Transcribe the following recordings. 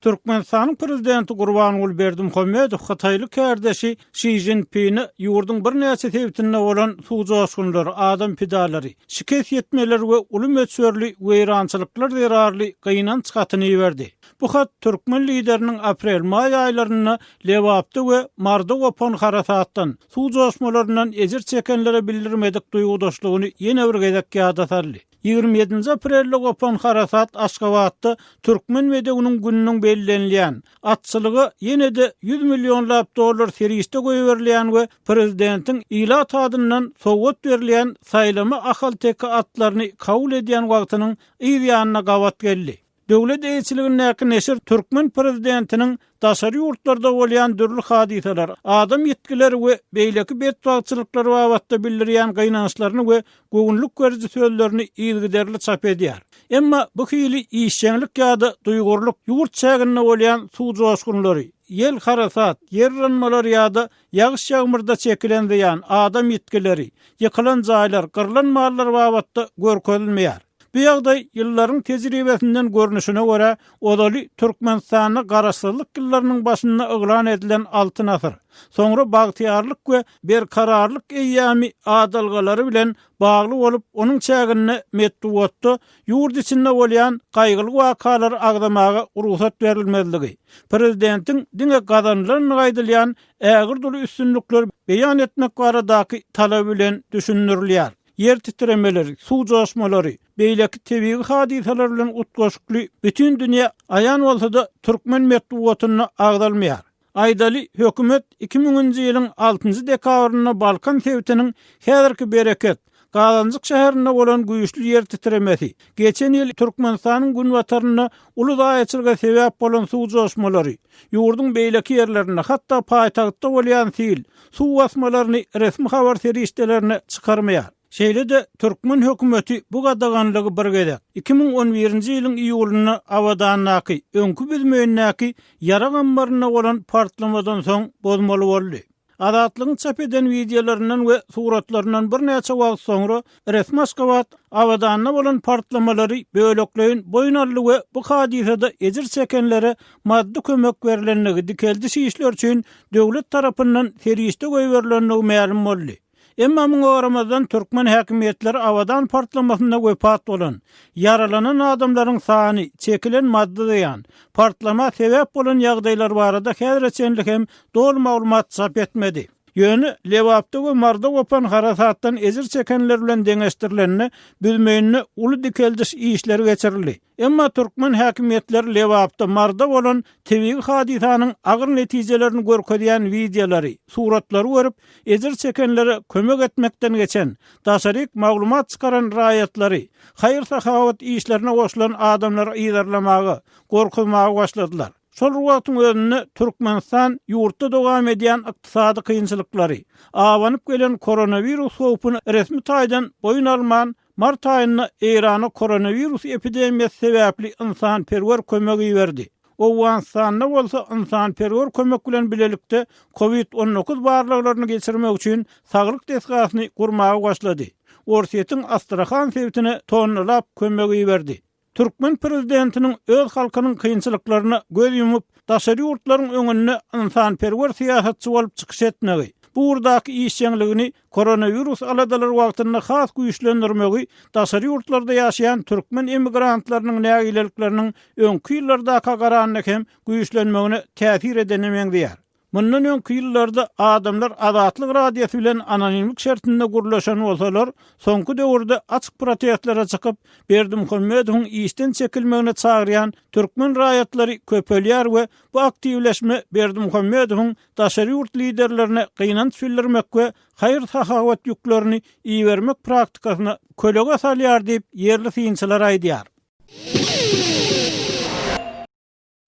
Türkmenistanyň prezidenti Gurbanuly Berdimuhammedow Hataýly kärdeşi Xi Jinping'i ýurdun bir näçe täwitine bolan suwjaşgynlary, adam pidalary, şikayet etmeler we uly möçörli weýrançylyklar zerarly gynan çykatyny berdi. Bu hat Türkmen lideriniň aprel-may aýlaryna lewapdy we marda gopan harasatdan, suwjaşmalaryndan ejir çekenlere bildirmedik duýgudaşlygyny ýene bir gezek ýada saldy. 27 aprelde gopan harasat Aşgabatda Türkmen medeniýetiniň gününiň bellenilýän atçylygy ýene-de 100 millionlap dollar serişde goýberlýän we prezidentiň ilat adyndan sowgat berilýän saýlama ahal teki atlaryny kabul edýän wagtynyň ýa-ýanyna gawat geldi. Döwlet eýçiligine neşir Türkmen prezidentiniň daşary ýurtlarda bolýan dürli hadiseler, adam ýetkileri we beýleki betwagçylyklary babatda bildirýän gynançlaryny we göwnlük görüji sözlerini ýygyderli çap edýär. Emma bu hili işçilik ýa-da duýgurluk ýurt çägine bolýan suwjaşgynlary, yel harasat, ýerlenmeler ýa-da ýagyş ýağmurda çekilen diýen adam ýetkileri, ýykylan jaýlar, gyrlan mallar babatda görkezilmeýär. Bu ýagdaý ýyllaryň tejribesinden görnüşine görä, odaly Türkmenistanyň garaşsyzlyk ýyllarynyň başynda yglan edilen altyn asyr. Soňra bagtyarlyk we berkararlyk eýýämi adalgalary bilen bagly bolup, onuň çägine metduwatda ýurt içinde bolýan gaýgyly wakalary agdamaga ruhsat berilmezligi, prezidentiň diňe gazanlaryny gaýdylýan ägir duly üstünlikler beýan etmek baradaky talab bilen düşündirilýär. Yer titremeleri, suwjaşmalary, beýleki tebii hadiseler bilen utgaşykly bütün dünýä aýan bolsa-da Türkmen medeniýetine agdalmaýar. Aýdaly hökümet 2000-nji ýylyň 6-njy dekabryna Balkan täwitiniň häzirki bereket, Gazanjyk şäherine bolan güýçli yer titremesi, geçen ýyl Türkmenistanyň gün wataryna uly daýaçylyga sebäp bolan suwjaşmalary, ýurdun beýleki ýerlerine, hatda paýtagtda bolýan sil, suw basmalaryny resmi habar serişdelerine çykarmaýar. Şeýle de Türkmen hökümeti bu gadaganlygy bir gezek. 2011-nji ýylyň iýulyna awadanak öňkü bilmeýänäki ýara gambaryna bolan partlamadan soň bozmaly boldy. Adatlygyň çap eden videolarynyň we suratlarynyň bir näçe wagt soňra resmi Aşgabat awadanak bolan partlamalary böлекleýin boýnarly we bu hadisede ejir çekenlere maddi kömek berilenligi dikeldi işler üçin döwlet tarapyndan serişde goýberlenligi ma'lum boldy. Emma muňa Ramazan Türkmen häkimetleri awadan partlamasyna wepat bolan, yaralanan adamlaryň sany, çekilen maddi diýen, partlama sebäp bolan ýagdaýlar barada häzirçenlik hem dol maglumat çap etmedi. Ýöne lewapda we marda gopan harasatdan ejir çekenler bilen deňeşdirilenini bilmeýänine uly dikeldiş işleri geçirildi. Emma Türkmen häkimetleri lewapda marda bolan tebii hadisanyň agyr netijelerini görkezýän videolary, suratlary görüp, ejir çekenlere kömek etmekden geçen, daşaryk maglumat çykaran raýatlary, haýır-sahawat işlerine goşulan adamlary ýydarlamagy, gorkuzmagy başladylar. Şol wagtyň özünde Türkmenistan ýurtda dowam edýän ykdysady kynçylyklary, awanyp gelen koronavirus howpyny resmi taýdan boyun alman, mart aýyna Eýrana koronavirus epidemiýasy sebäpli insanperwer kömegi berdi. Owgansanyna bolsa insanperwer kömek bilen bilelikde COVID-19 barlyklaryny geçirmek üçin saglyk desgasyny gurmagy başlady. Orsiýetiň Astrahan täwitine tonnalap kömegi berdi. Türkmen prezidentiniň öz halkynyň kynçylyklaryna göz yumup, daşary ýurtlaryň öňüne insanperwer siýasatçy bolup çykyş etmegi, bu urdaky işçiligini koronavirus aladalar wagtynda has güýçlendirmegi, daşary ýurtlarda ýaşaýan türkmen emigrantlarynyň nägilelikleriniň öňkü ýyllardaky garanyny hem güýçlenmegine täsir edenemeň diýär. Mundan öňkü ýyllarda adamlar azatlyk radiýasy bilen anonimlik şertinde gurlaşan bolsalar, soňky döwürde açyk protestlere çykyp, Berdimuhammedowyň işden çekilmegine çagyrýan türkmen raýatlary köpelýär we bu aktivleşme Berdimuhammedowyň daşary ýurt liderlerine gynanç bildirmek we haýır-sahawat ýüklerini iýermek praktikasyna kölega salýar diýip ýerli synçylar aýdýar.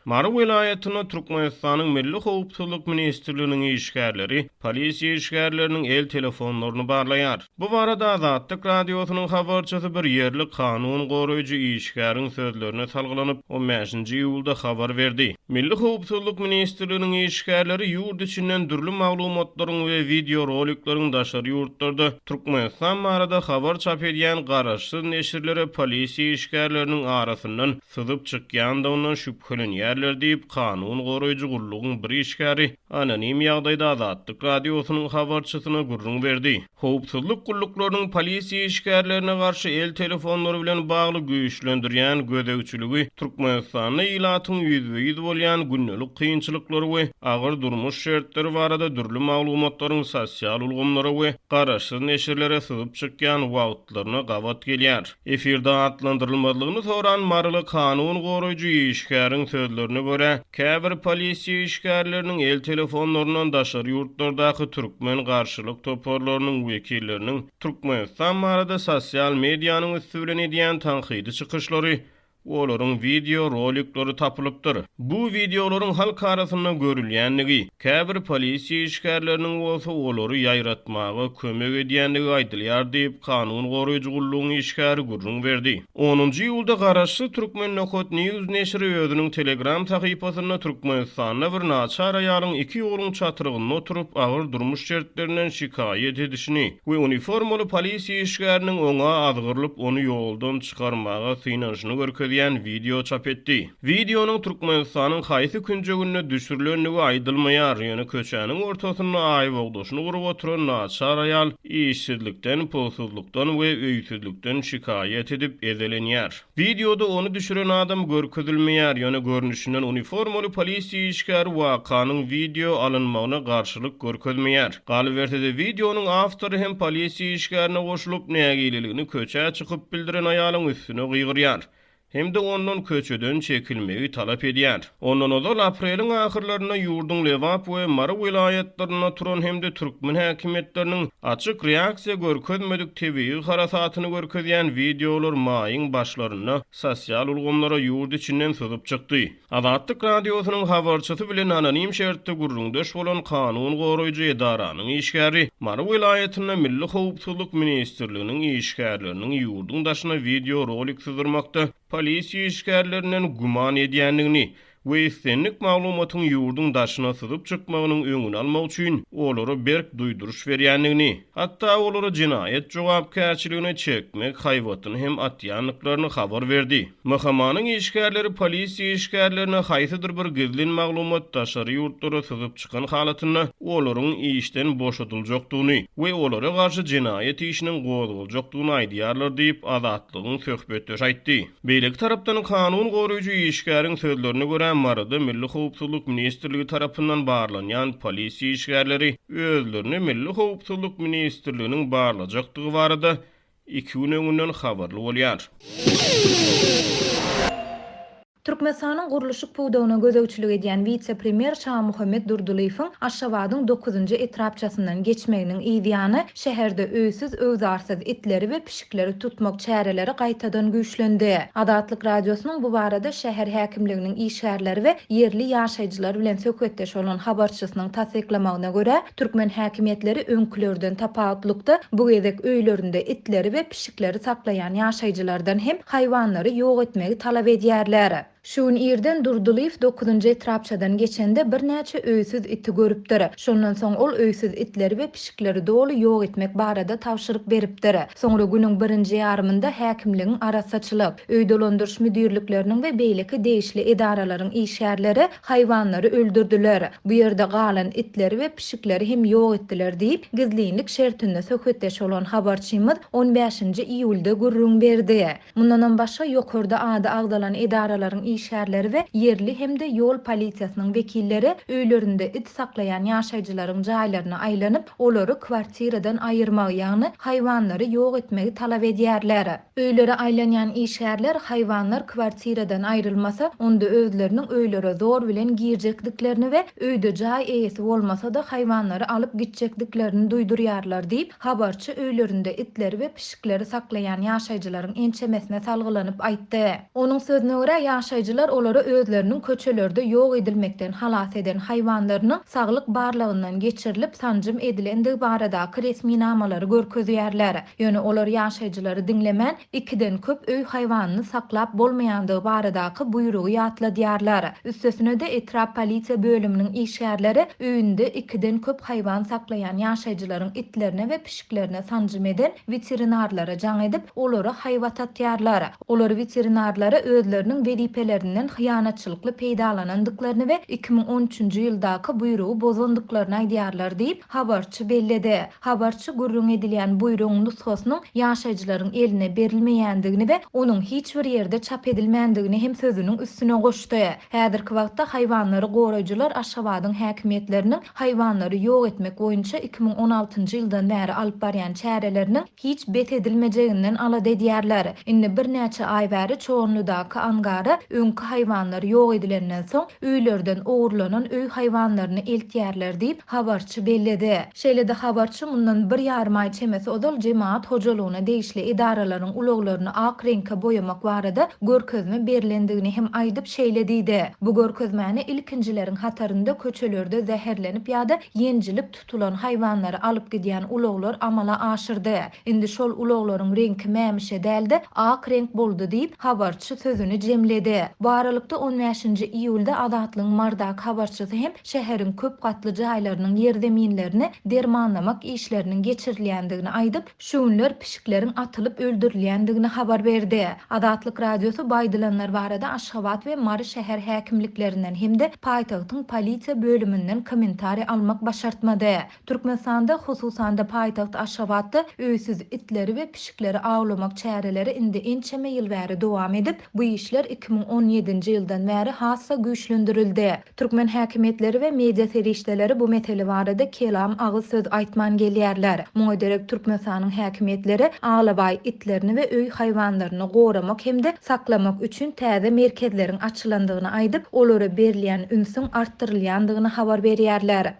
Mara vilayatyna Türkmenistanyň Milli Howpsuzlyk Ministrliginiň işgärleri, polisiýa işgärleriniň el telefonlaryny barlaýar. Bu barada Azatlyk radiosynyň habarçysy bir ýerli kanun goraýjy işgäriň sözlerine salgylanyp, 15-nji ýylda habar berdi. Milli Howpsuzlyk Ministrliginiň işgärleri ýurt içinden dürli maglumatlaryň we video roliklaryň daşary ýurtlarda Türkmenistan barada habar çap edýän garaşsyz neşirlere polisiýa işgärleriniň arasyndan syzyp çykýandygyny şüphelenýär işgärler diýip kanun goraýjy gurulugyň bir işgäri anonim ýagdaýda Azatlyk radiosynyň habarçysyna gurrun berdi. Howpsuzlyk gulluklarynyň polisiýa işgärlerine garşy el telefonlary bilen bagly güýçlendirýän gödäwçiligi Türkmenistanyň ilatyň ýüzbeýiz bolýan günnelik kynçylyklary we agyr durmuş şertleri barada dürli maglumatlaryň sosial ulgamlara we garaşsyz neşirlere syzyp çykýan wagtlaryna gawat gelýär. Efirde atlandyrylmadygyny soran marly kanun goraýjy işgäriň sözlerine görä, käbir polisiýa işgärleriniň el telefonlarynyň daşary ýurtlardaky türkmen garşylyk toporlarynyň wekilleriniň Türkmenistan barada sosial mediýanyň üstüne edýän tanqidi çykyşlary olaryň video rolikleri tapylypdyr. Bu videolaryň halk arasynda görülýänligi, käbir polisiýa işgärleriniň bolsa olary ýaýratmagy kömek edýänligi aýdylýar diýip kanun goraýjy gullugyň işgäri gurrun berdi. 10-njy ýylda garaşly Türkmen Nokot News neşri özüniň Telegram sahypasyna Türkmenistanda bir naçar aýalyň 2 ýoluň çatyrygyna oturup agyr durmuş şertlerinden şikaýet edişini we uniformaly polisiýa işgäriniň oňa adgyrylyp onu ýoldan çykarmaga synanyşyny görkezýän video çap etdi. Videonun Türkmenistanyň haýsy künjegine düşürilenligi aýdylmaýar, ýöne köçäniň ortasynda aýbagdaşyny gurup oturan naçar aýal işsizlikden, pulsuzlukdan we öýsüzlükden şikaýet edip ezelenýär. Videoda onu düşüren adam görkezilmeýär, ýöne görnüşinden uniformaly polisiýa işgäri wakanyň video alynmagyna garşylyk görkezmeýär. Galybertede videonun awtory hem polisiýa işgärine goşulyp nägeýleligini köçä çykyp bildiren aýalyň üstüne gygyrýar. Hem de ondan köçeden çekilmeyi talap edýär. Ondan ozal apreliň ahyrlaryna ýurdun Lewap we Mara vilayetlerine turan hem de türkmen häkimetleriniň açyk reaksiýa görkezmedik tebii harasatyny görkezýän videolar maýyň başlaryna sosial ulgamlara ýurt içinden syzyp çykdy. Azatlyk radiosynyň habarçysy bilen anonim şertde gurrundaş bolan kanun goraýjy edaranyň işgäri Mara vilayetinde Milli Howpsuzlyk ministrliginiň işgärleriniň ýurdun daşyna video rolik syzdyrmakda polisiýa işgärlerinden guman edýänligini we istenlik maglumatyň ýurdun daşyna syzyp çykmagynyň öňüni almak üçin olary berk duýduruş berýänligini, hatda olary jinayet jogapkärçiligine çekmek haýwatyny hem atýanlyklaryny habar berdi. Mahamanyň işgärleri polisiýa işgärlerine haýsydyr bir gizlin maglumat daşary ýurtlara syzyp çykan halatyny, olaryň işden boşatyljakdygyny we olara garşy jinayet işiniň gozuljakdygyny aýdýarlar diýip Azatlygyň söhbetdeş aýtdy. Beýleki tarapdan kanun goraýjy işgäriň sözlerine görä Marada Milli Howpsuzlyk Ministrligi tarapyndan barlanýan polisiýa işgärleri özlerini Milli Howpsuzlyk Ministrliginiň barlajakdygy barada 2 gün öňünden habarly bolýar. Türkmenistanyň guruluşy puwdawyna gözegçilik edýän vice-premier Şah Muhammed Durdulyň Aşgabatyň 9-njy etrapçasyndan geçmeginiň ýygyny şäherde öýsiz özarsyz itleri we pişikleri tutmak çäreleri gaýtadan güýçlendi. Azatlyk radiosynyň bu barada şäher häkimliginiň işgärleri we yerli ýaşaýjylar bilen söhbetdeş bolan habarçysynyň tasdiklamagyna görä, türkmen häkimetleri öňkülerden tapawatlykda bu gezek öýlerinde itleri we pişikleri saklayan ýaşaýjylardan hem haýwanlary ýok etmegi talap edýärler. Şuň ýerden Durdulyň 9-njy etrapçadan geçende bir näçe öýsiz iti görüpdir. Şondan soň ol öýsiz itleri we pişikleri doly ýok etmek barada tawşyryk beripdir. Soňra günüň 1-nji ýarmynda häkimligiň arasaçylyk, öý dolandyrş müdirlikleriniň we beýleki değişli edaralaryň işgärleri haýwanlary öldürdiler. Bu ýerde galan itleri we pişikleri hem ýok etdiler diýip gizlilik şertinde söhbetdeş bolan habarçymyz 15-nji iýulda gurrun berdi. Mundan başga ýokurda ady agdalan edaralaryň işgärleri we yerli hem de ýol polisiýasynyň wekilleri öýlerinde it saklayan ýaşaýjylaryň jaýlaryna aýlanyp, olary kwartiradan aýyrmak ýagny haýwanlary ýok etmegi talap edýärler. Öýlere aýlanýan işgärler haýwanlar kwartiradan aýrylmasa, onda özleriniň öýlere zor bilen girjekdiklerini we öýde jaý eýesi bolmasa da haýwanlary alyp gitjekdiklerini duýdurýarlar diýip habarçy öýlerinde itleri we pişikleri saklayan ýaşaýjylaryň ençemesine salgylanyp aýtdy. Onuň sözüne görä ýaşaýjylar olary özleriniň köçelerde ýok edilmekden halas eden haýwanlarynyň saglyk barlygyndan geçirilip sanjym edilendigi baradaky resmi namalary görkezýärler. Ýöne olar ýaşaýjylary dinlemän 2den köp öý haýwanyny saklap bolmaýandygy baradaky buýrugy ýatladýarlar. Üstesine de etrap polisiýa bölüminiň işgärleri öýünde 2den köp haýwan saklayan ýaşaýjylaryň itlerine we pişiklerine sanjym eden veterinarlara jaň edip olary haýwatatýarlar. Olar veterinarlara özleriniň welipelerini etmelerinden hyýanatçylykly peýdalanandyklaryny we 2013-nji ýyldaky buýrugy bozandyklaryny aýdýarlar diýip habarçy bellidi. Habarçy gurrun edilýän buýrugyň nusgasynyň ýaşaýjylaryň eline berilmeýändigini we onuň hiç bir ýerde çap edilmändigini hem sözüniň üstüne goşdy. Häzirki wagtda haýwanlary goraýjylar Aşgabatyň häkimetleriniň haýwanlary ýok etmek boýunça 2016-njy ýyldan bäri alyp barýan çäreleriniň hiç bet edilmejeginden alad edýärler. Indi bir näçe aý bäri Çoğunludaky angara öňkü haýwanlar ýok edilenden soň öýlerden ogurlanan öý haýwanlaryny eltýärler diýip habarçy bellidi. Şeýle-de habarçy mundan bir ýarym aý çemesi odal jemaat hojalygyna degişli idaralaryň ulaglaryny ak reňke boýamak barada görkezme berilendigini hem aýdyp şeýlediydi. Bu görkezmäni ilkinjileriň hatarynda köçelerde zäherlenip ýa-da ýenjilip tutulan haýwanlary alyp gidýän ulaglar amala aşyrdy. Indi şol ulaglaryň reňki mämişe däldi ak renk boldy diýip habarçy sözüni jemledi. Bu aralykda 15-nji iýulda Azatlygyň mardak habarçysy hem şäheriň köp gatly jaýlarynyň ýerdeminlerini dermanlamak işleriniň geçirilýändigini aýdyp, şu günler pişikleriň atylyp öldürilýändigini habar berdi. Azatlyk radiosu baýdylanlar barada Aşgabat we Mary şäher häkimliklerinden hem-de paýtagtyň polisiýa bölüminden kommentari almak başartmady. Türkmenistanda, hususanda paýtagt Aşgabatda öýsüz itleri we pişikleri awlamak çäreleri indi ençeme ýyl bäri dowam edip, bu işler 2017-nji ýyldan bäri hassa güýçlendirildi. Türkmen häkimetleri we media serişdeleri bu mesele barada kelam agyz söz aýtman gelýärler. Muňa derek Türkmenistanyň häkimetleri aglabay itlerini we öý haýwanlaryny goramak hem-de saklamak üçin täze merkezleriň açylandygyny aýdyp, olara berilýän ünsüň arttyrylýandygyny habar berýärler.